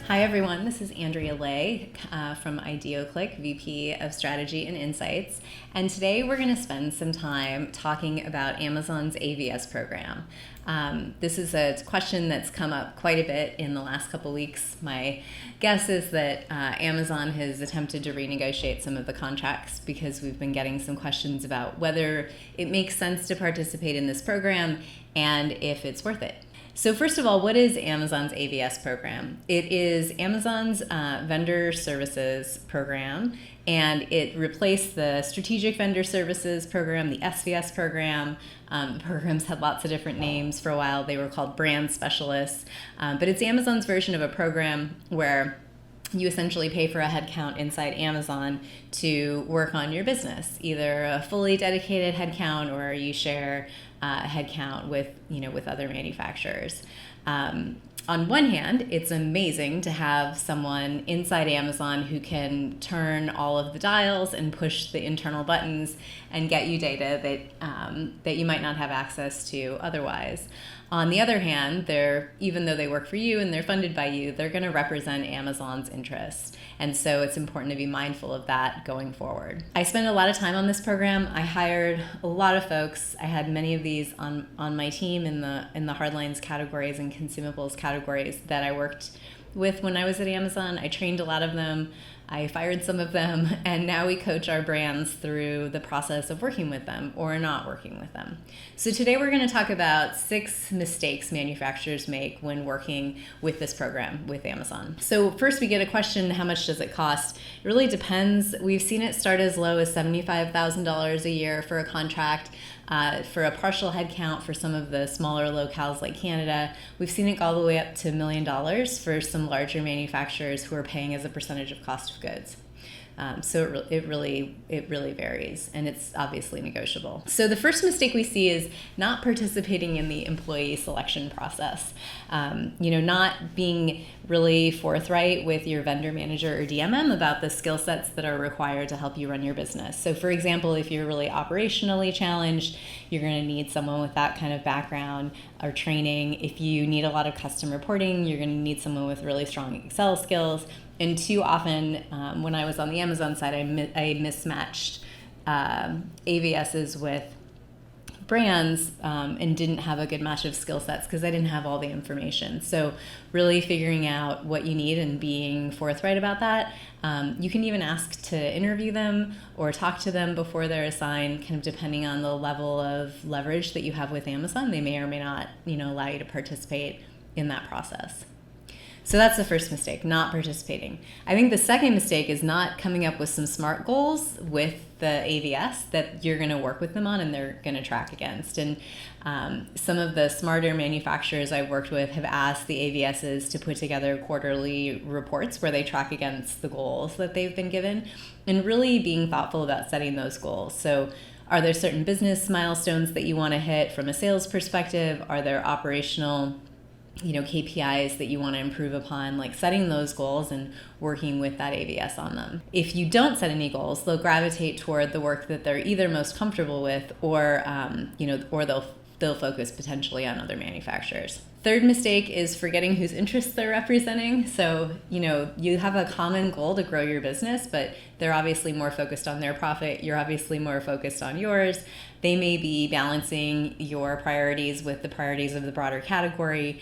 Hi everyone, this is Andrea Leigh from IdeoClick, VP of Strategy and Insights, and today we're going to spend some time talking about Amazon's AVS program. This is a question that's come up quite a bit in the last couple weeks. My guess is that Amazon has attempted to renegotiate some of the contracts because we've been getting some questions about whether it makes sense to participate in this program and if it's worth it. So first of all, what is Amazon's AVS program? It is Amazon's vendor services program, and it replaced the Strategic Vendor Services program, the SVS program. The programs had lots of different names for a while. They were called brand specialists, but it's Amazon's version of a program where you essentially pay for a headcount inside Amazon to work on your business, either a fully dedicated headcount or you share a headcount with other manufacturers. On one hand, it's amazing to have someone inside Amazon who can turn all of the dials and push the internal buttons and get you data that you might not have access to otherwise. On the other hand, even though they work for you and they're funded by you, they're going to represent Amazon's interests. And so it's important to be mindful of that going forward. I spent a lot of time on this program. I hired a lot of folks. I had many of these on my team in the hardlines categories and consumables categories that I worked with when I was at Amazon. I trained a lot of them. I fired some of them, and now we coach our brands through the process of working with them or not working with them. So today we're going to talk about 6 mistakes manufacturers make when working with this program with Amazon. So first we get a question, how much does it cost? It really depends. We've seen it start as low as $75,000 a year for a contract. For a partial headcount for some of the smaller locales like Canada. We've seen it go all the way up to $1 million for some larger manufacturers who are paying as a percentage of cost of goods. So it really varies, and it's obviously negotiable. So the first mistake we see is not participating in the employee selection process. Not being really forthright with your vendor manager or DMM about the skill sets that are required to help you run your business. So for example, if you're really operationally challenged, you're going to need someone with that kind of background or training. If you need a lot of custom reporting, you're going to need someone with really strong Excel skills. And too often, when I was on the Amazon side, I mismatched AVSs with brands and didn't have a good match of skill sets because I didn't have all the information. So really figuring out what you need and being forthright about that. You can even ask to interview them or talk to them before they're assigned, kind of depending on the level of leverage that you have with Amazon. They may or may not, allow you to participate in that process. So that's the first mistake, not participating. I think the second mistake is not coming up with some SMART goals with the AVS that you're going to work with them on and they're going to track against. And some of the smarter manufacturers I've worked with have asked the AVSs to put together quarterly reports where they track against the goals that they've been given, and really being thoughtful about setting those goals. So are there certain business milestones that you want to hit from a sales perspective? Are there operational KPIs that you want to improve upon, like setting those goals and working with that AVS on them. If you don't set any goals, they'll gravitate toward the work that they're either most comfortable with or they'll focus potentially on other manufacturers. Third mistake is forgetting whose interests they're representing. So, you have a common goal to grow your business, but they're obviously more focused on their profit. You're obviously more focused on yours. They may be balancing your priorities with the priorities of the broader category.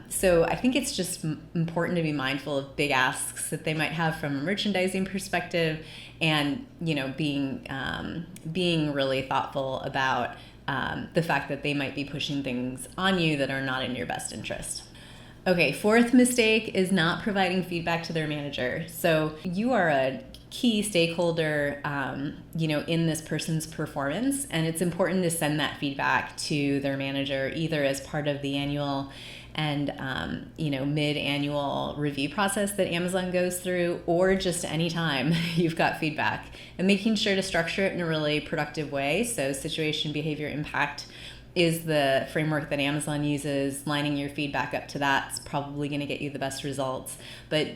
So I think it's just important to be mindful of big asks that they might have from a merchandising perspective, and being really thoughtful about the fact that they might be pushing things on you that are not in your best interest. Okay, fourth mistake is not providing feedback to their manager. So you are a key stakeholder, in this person's performance, and it's important to send that feedback to their manager either as part of the annual and mid-annual review process that Amazon goes through, or just anytime you've got feedback, and making sure to structure it in a really productive way. So situation, behavior, impact is the framework that Amazon uses. Lining your feedback up to that's probably going to get you the best results. But,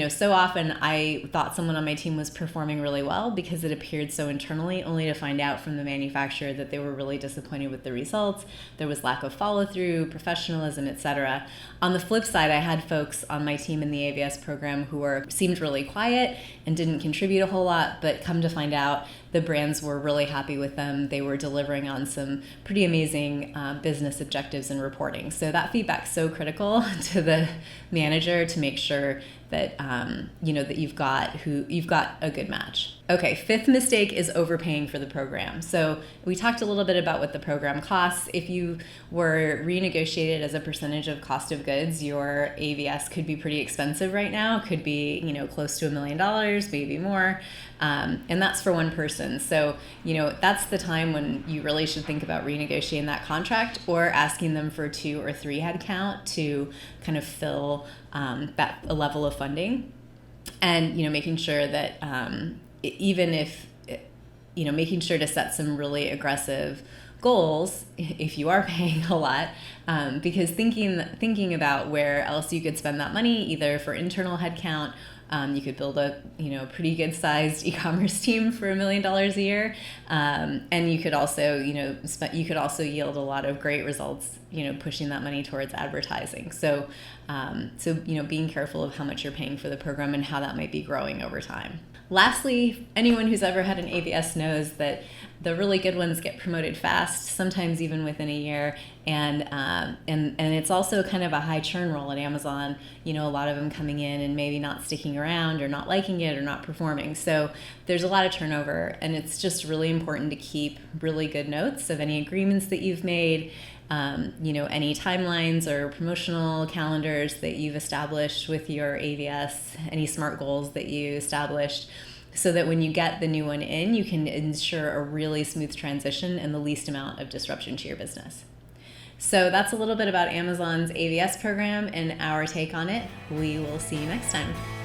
so often I thought someone on my team was performing really well because it appeared so internally, only to find out from the manufacturer that they were really disappointed with the results. There was lack of follow-through, professionalism, etc. On the flip side, I had folks on my team in the AVS program who seemed really quiet and didn't contribute a whole lot, but come to find out the brands were really happy with them. They were delivering on some pretty amazing business objectives and reporting. So that feedback's so critical to the manager to make sure that that you've got a good match. Okay, fifth mistake is overpaying for the program. So we talked a little bit about what the program costs. If you were renegotiated as a percentage of cost of goods, your AVS could be pretty expensive right now. Could be close to $1 million, maybe more, and that's for one person. So that's the time when you really should think about renegotiating that contract or asking them for 2 or 3 headcount to kind of fill that a level of funding, and making sure that even if making sure to set some really aggressive goals if you are paying a lot, because thinking about where else you could spend that money, either for internal headcount. You could build a pretty good sized e-commerce team for $1 million a year, and you could also yield a lot of great results pushing that money towards advertising. So being careful of how much you're paying for the program and how that might be growing over time. Lastly, anyone who's ever had an AVS knows that the really good ones get promoted fast, sometimes even within a year, and it's also kind of a high churn role at Amazon. A lot of them coming in and maybe not sticking around or not liking it or not performing. So there's a lot of turnover, and it's just really important to keep really good notes of any agreements that you've made, any timelines or promotional calendars that you've established with your AVS, any SMART goals that you established, so that when you get the new one in, you can ensure a really smooth transition and the least amount of disruption to your business. So that's a little bit about Amazon's AVS program and our take on it. We will see you next time.